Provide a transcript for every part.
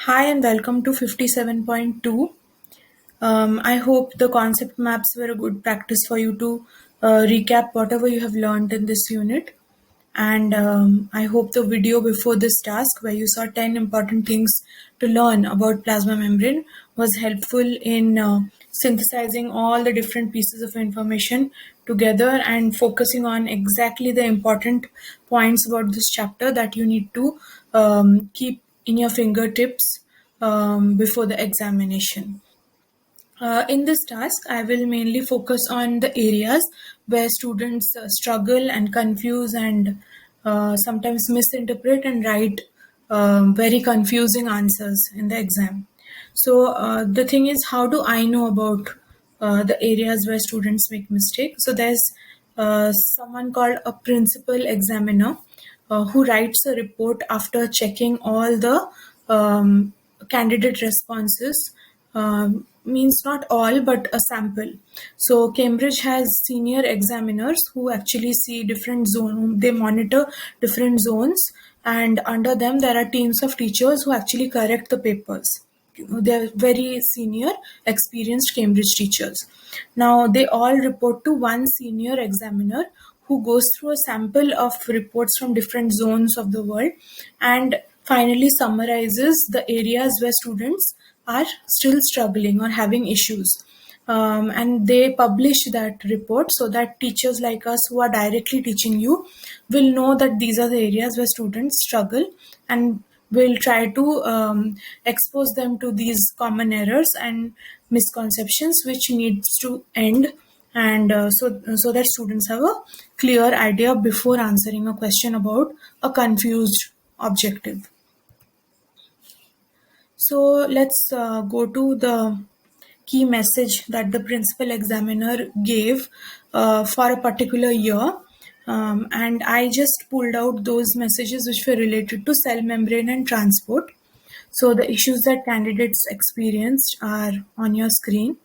Hi and welcome to 57.2. I hope the concept maps were a good practice for you to recap whatever you have learned in this unit. And I hope the video before this task, where you saw 10 important things to learn about plasma membrane, was helpful in synthesizing all the different pieces of information together and focusing on exactly the important points about this chapter that you need to keep in your fingertips before the examination. In this task, I will mainly focus on the areas where students struggle and confuse and sometimes misinterpret and write very confusing answers in the exam. So the thing is, how do I know about the areas where students make mistakes? So there's someone called a principal examiner who writes a report after checking all the candidate responses, means not all, but a sample. So Cambridge has senior examiners who actually see different zones, they monitor different zones, and under them there are teams of teachers who actually correct the papers. They're very senior, experienced Cambridge teachers. Now they all report to one senior examiner who goes through a sample of reports from different zones of the world and finally summarizes the areas where students are still struggling or having issues. And they publish that report so that teachers like us who are directly teaching you will know that these are the areas where students struggle, and will try to expose them to these common errors and misconceptions which needs to end, and so that students have a clear idea before answering a question about a confused objective. So let's go to the key message that the principal examiner gave for a particular year. And I just pulled out those messages which were related to cell membrane and transport. So the issues that candidates experienced are on your screen.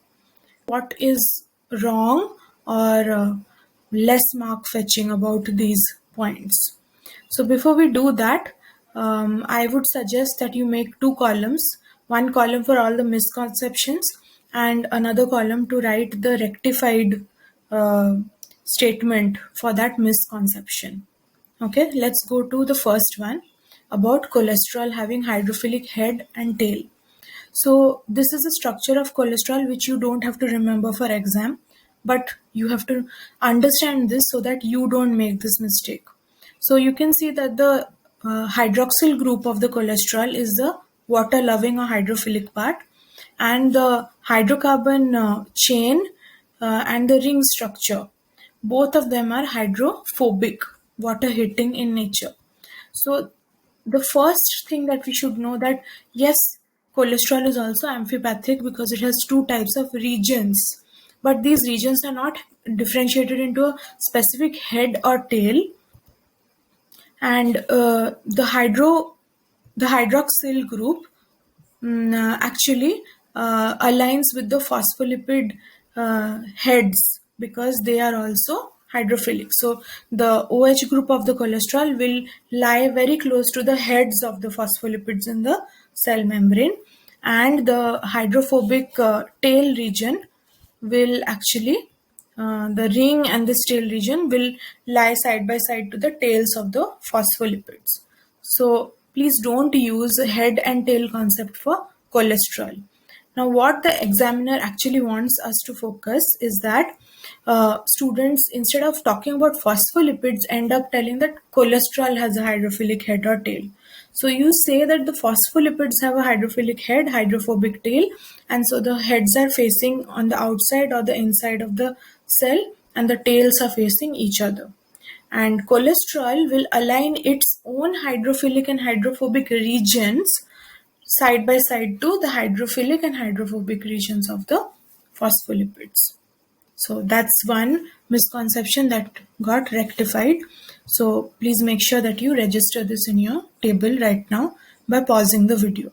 What is wrong or less mark fetching about these points? So before we do that, I would suggest that you make two columns, one column for all the misconceptions and another column to write the rectified uh, statement for that misconception. Okay, let's go to the first one about cholesterol having hydrophilic head and tail. So this is a structure of cholesterol which you don't have to remember for exam, but you have to understand this so that you don't make this mistake. So you can see that the hydroxyl group of the cholesterol is the water loving or hydrophilic part, and the hydrocarbon chain and the ring structure, both of them are hydrophobic, water hitting in nature. So the first thing that we should know that yes, cholesterol is also amphipathic because it has two types of regions, but these regions are not differentiated into a specific head or tail. And the hydroxyl group actually aligns with the phospholipid heads because they are also hydrophilic. So the OH group of the cholesterol will lie very close to the heads of the phospholipids in the cell membrane, and the hydrophobic tail region will actually the ring and the tail region will lie side by side to the tails of the phospholipids. So please don't use head and tail concept for cholesterol. Now, what the examiner actually wants us to focus is that students, instead of talking about phospholipids, end up telling that cholesterol has a hydrophilic head or tail. So you say that the phospholipids have a hydrophilic head, hydrophobic tail, and so the heads are facing on the outside or the inside of the cell, and the tails are facing each other. And cholesterol will align its own hydrophilic and hydrophobic regions side by side to the hydrophilic and hydrophobic regions of the phospholipids. So that's one misconception that got rectified. So please make sure that you register this in your table right now by pausing the video.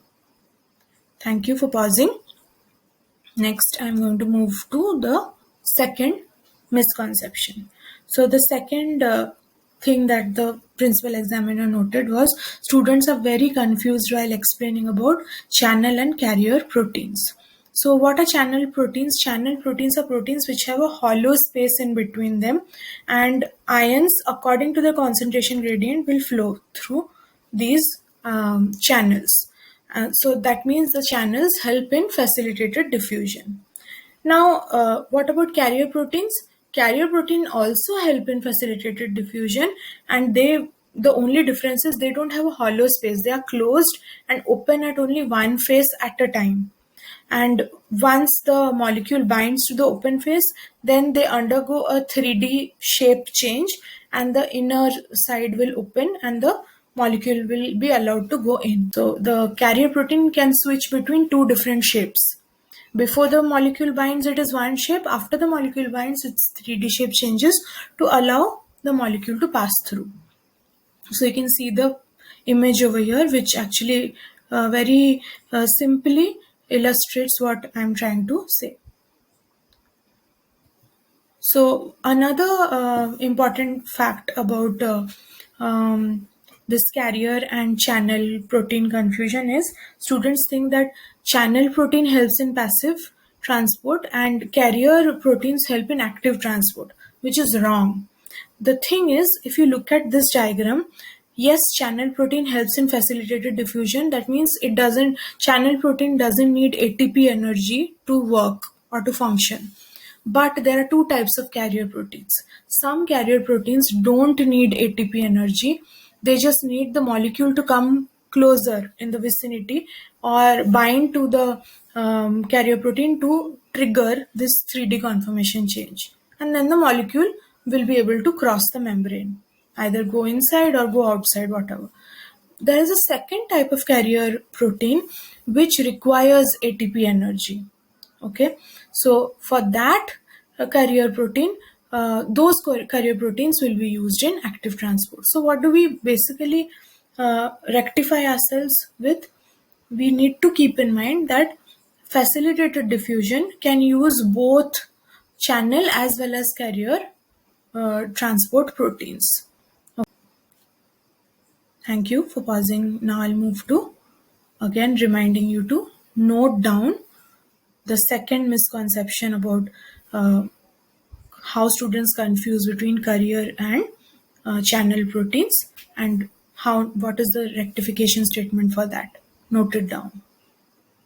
Thank you for pausing. Next, I'm going to move to the second misconception. So the second thing that the principal examiner noted was students are very confused while explaining about channel and carrier proteins. So what are channel proteins? Channel proteins are proteins which have a hollow space in between them, and ions according to the concentration gradient will flow through these channels. So that means the channels help in facilitated diffusion. Now, what about carrier proteins? Carrier protein also help in facilitated diffusion, and the only difference is they don't have a hollow space. They are closed and open at only one face at a time. And once the molecule binds to the open phase, then they undergo a 3D shape change, and the inner side will open and the molecule will be allowed to go in. So the carrier protein can switch between two different shapes. Before the molecule binds, it is one shape. After the molecule binds, its 3D shape changes to allow the molecule to pass through. So you can see the image over here, which actually very simply illustrates what I'm trying to say. So another important fact about this carrier and channel protein confusion is students think that channel protein helps in passive transport and carrier proteins help in active transport, which is wrong. The thing is, if you look at this diagram, yes, channel protein helps in facilitated diffusion. That means channel protein doesn't need ATP energy to work or to function. But there are two types of carrier proteins. Some carrier proteins don't need ATP energy. They just need the molecule to come closer in the vicinity or bind to the carrier protein to trigger this 3D conformation change. And then the molecule will be able to cross the membrane, either go inside or go outside, whatever. There is a second type of carrier protein which requires ATP energy. Okay, so for that carrier protein, those carrier proteins will be used in active transport. So what do we basically rectify ourselves with? We need to keep in mind that facilitated diffusion can use both channel as well as carrier transport proteins. Thank you for pausing. Now I'll move to again reminding you to note down the second misconception about how students confuse between carrier and channel proteins, and what is the rectification statement for that. Note it down.